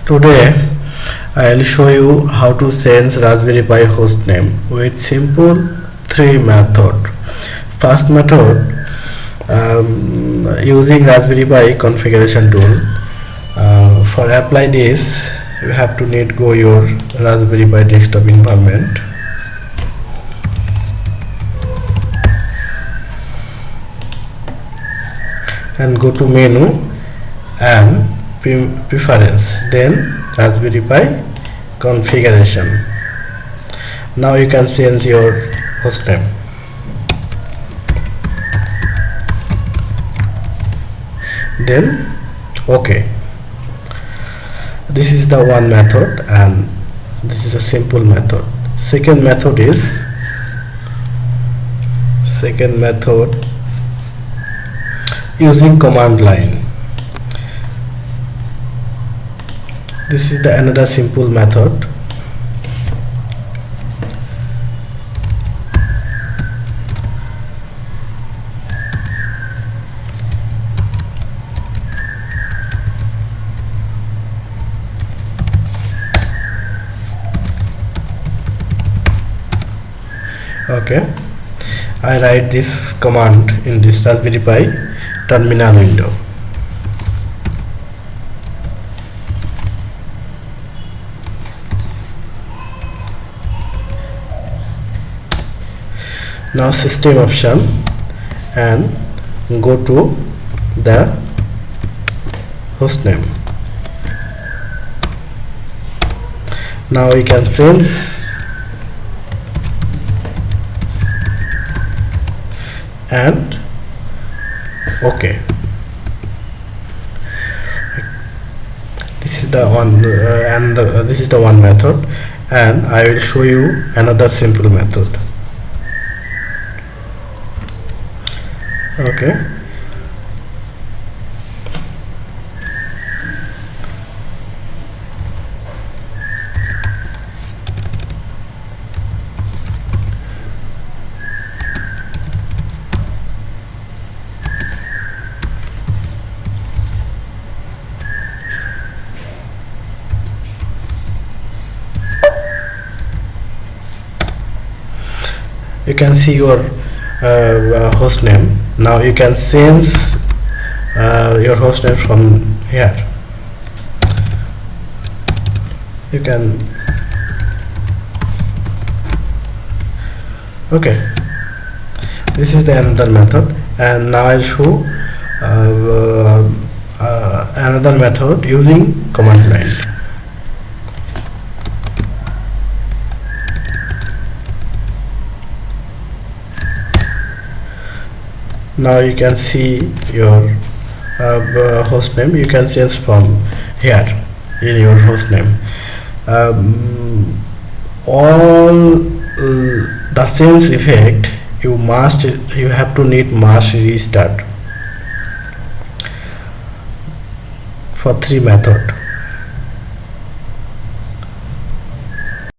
Today I'll show you how to change Raspberry Pi host name with simple three method. First method, using Raspberry Pi configuration tool. For apply this, you have to need go your Raspberry Pi desktop environment. And go to menu and preference, then Raspberry Pi configuration. Now you can change your hostname. Then OK. This is the one method and this is a simple method. Second method using command line. This is the another simple method. Okay, I write this command in this Raspberry Pi terminal window. Now system option and go to the hostname. Now we can change and OK. This is the one this is the one method, and I will show you another simple method. Okay, you can see your host name. Now you can change your host name from here. You can okay. This is the another method, and now I'll show another method using command line. Now you can see your host name. You can change from here in your host name. All the change effect you have to need must restart for three method.